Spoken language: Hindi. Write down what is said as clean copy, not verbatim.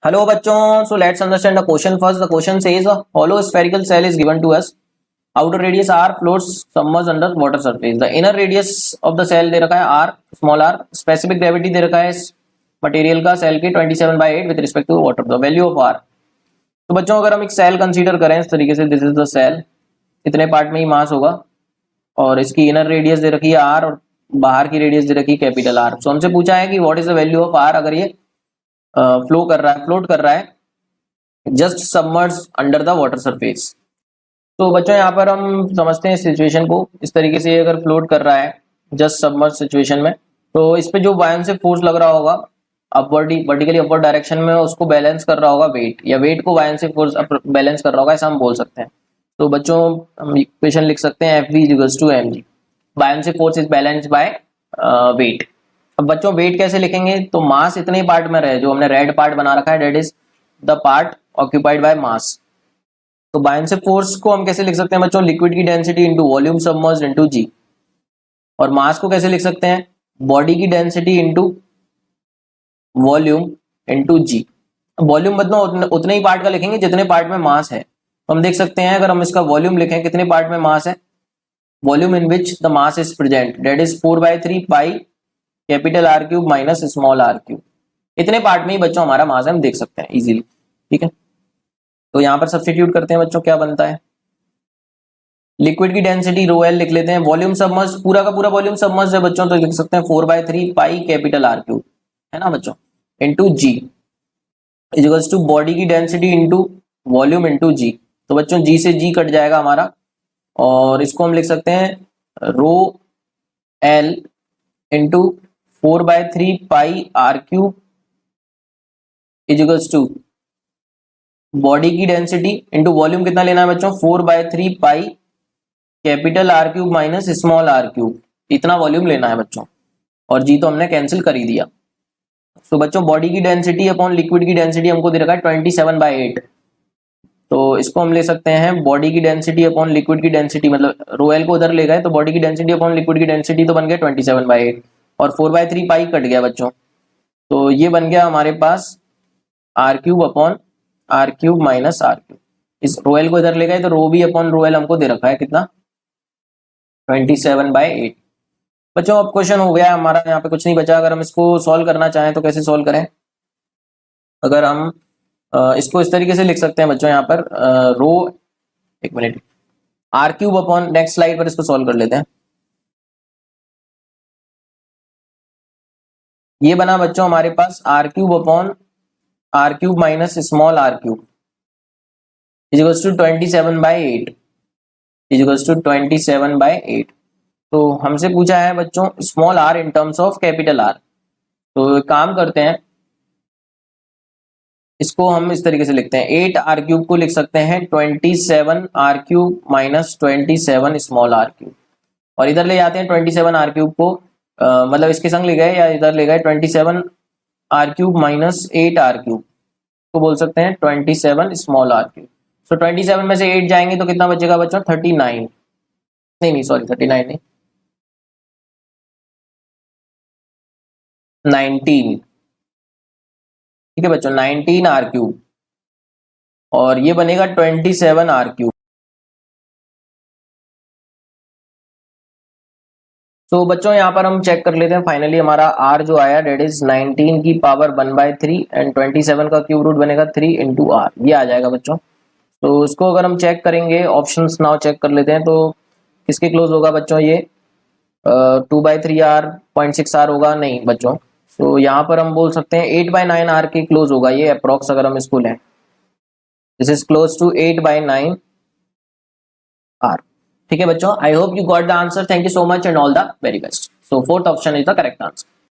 Hello bachon, so let's understand the question first. The question says a hollow spherical cell is given to us. Outer radius r, floats submerged under water surface. The inner radius of the cell दे रखा है r, small r. Specific gravity दे रखा है मटेरियल का सेल की 27/8 with respect to water. The value of r. तो बच्चों अगर हम एक सेल कंसीडर करें इस तरीके से, दिस इज द सेल, इतने पार्ट में ही मास होगा और इसकी इनर रेडियस दे रखी है r और बाहर की रेडियस दे रखी है कैपिटल R. सो हमसे पूछा है कि what is the value of r अगर ये फ्लोट कर रहा है just submerge under the water surface. तो बच्चों यहाँ पर हम समझते हैं सिचुएशन को इस तरीके से. अगर फ्लोट कर रहा है जस्ट सबमर्ज सिचुएशन में, तो इस पे जो बायोन्सिक फोर्स लग रहा होगा वर्टिकली अपवर्ड डायरेक्शन में, उसको बैलेंस कर रहा होगा वेट, या वेट को बायोन्सिक फोर्स बैलेंस कर रहा होगा, ऐसा हम बोल सकते हैं. तो बच्चों हम इक्वेशन लिख सकते हैं Fv equals to mg. Buoyancy force is balanced by weight. अब बच्चों वेट कैसे लिखेंगे? तो मास इतने ही पार्ट में रहे, जो हमने रेड पार्ट बना रखा है, that is the part occupied by mass. तो बायोन्सिक फोर्स को हम कैसे लिख सकते हैं बच्चों? लिक्विड की density into volume submerged into g. और मास को कैसे लिख सकते हैं? बॉडी की density into volume into g. Volume मतलब उतने ही पार्ट का लिखेंगे जितने पार्ट में मास है. तो हम देख सकते हैं अगर हम इसका वॉल्यूम लिखें, कितने पार्ट में मास है? Volume in which the mass is present, that is 4/3 pi capital R cube minus small r cube. इतने पार्ट में ही बच्चों हमारा मास है, हम देख सकते हैं इजीली. ठीक है, तो यहाँ पर सब्स्टिट्यूट करते हैं बच्चों, क्या बनता है? लिक्विड की डेंसिटी रो एल लिख लेते हैं. वॉल्यूम सबमर्ज, पूरा का पूरा वॉल्यूम सबमर्ज है बच्चों, तो लिख सकते हैं 4/3 पाई कैपिटल R क्यूब, है ना बच्चों, into g equals to body की density into volume into g. तो बच्चों जी से जी कट जाएगा हमारा, और इसको हम लिख सकते हैं rho l into 4/3 pi R cube equals to body की डेंसिटी इंटू वॉल्यूम कितना लेना है बच्चों? 4/3 pi capital R cube minus small r cube. इतना वॉल्यूम लेना है बच्चों, और जी तो हमने कैंसिल कर ही दिया. तो बच्चों बॉडी की डेंसिटी अपॉन लिक्विड की डेंसिटी हमको दे रखा है 27/8. तो इसको हम ले सकते हैं बॉडी की डेंसिटी अपॉन लिक्विड की डेंसिटी, मतलब रो एल को उधर ले गए तो बॉडी की डेंसिटी अपॉन लिक्विड की डेंसिटी तो बन गया 27/8, और 4/3 पाई कट गया बच्चों, तो ये बन गया हमारे पास R cube upon R cube minus R cube. इस रो एल को इधर ले गए तो रो बी अपॉन रो एल हमको दे रखा है कितना? 27/8. बच्चों अब क्वेश्चन हो गया हमारा, यहाँ पे कुछ नहीं बचा. अगर हम इसको सॉल्व करना चाहें तो कैसे सॉल्व करें? अगर हम इसको इस तरीके से लिख सकते हैं बच्चों, यहाँ पर रो, एक minute, R cube upon, next slide पर इसको सॉल्व कर लेते हैं. ये बना बच्चों हमारे पास R cube upon R cube minus small r cube equals to 27/8 equals to 27/8. तो हमसे पूछा है बच्चों small r in terms of capital R. तो एक काम करते हैं, इसको हम इस तरीके से लिखते हैं, 8 r क्यूब को लिख सकते हैं 27 r cube minus 27 small r cube, और इधर ले जाते हैं 27 r क्यूब को, मतलब इसके संग ले गए या इधर ले गए 27 r cube minus 8 r cube को बोल सकते हैं 27 स्मॉल r क्यूब. सो 27 में से 8 जाएंगे तो कितना बचेगा बच्चों? 39, नहीं सॉरी 39 नहीं, 19. ठीक है बच्चों, 19 r क्यूब, और ये बनेगा 27 r क्यूब. तो बच्चों यहाँ पर हम चेक कर लेते हैं. फाइनली हमारा r जो आया डेट इज 19 की पावर 1/3 एंड 27 का क्यूब रूट बनेगा 3 इंटू r, ये आ जाएगा बच्चों. तो इसको अगर हम चेक करेंगे, ऑप्शंस नाउ चेक कर लेते हैं, तो किसके क्लोज होगा बच्चों ये? 2/3r 0.6r होगा नहीं बच्चों. तो यहाँ पर हम बोल सकते हैं 8/9r के क्लोज होगा ये अप्रोक्स, अगर हम इसको लें. This is close to 8/9r. ठीक है बच्चों, I hope you got the answer. Thank you so much and all the very best. So fourth option is the correct answer.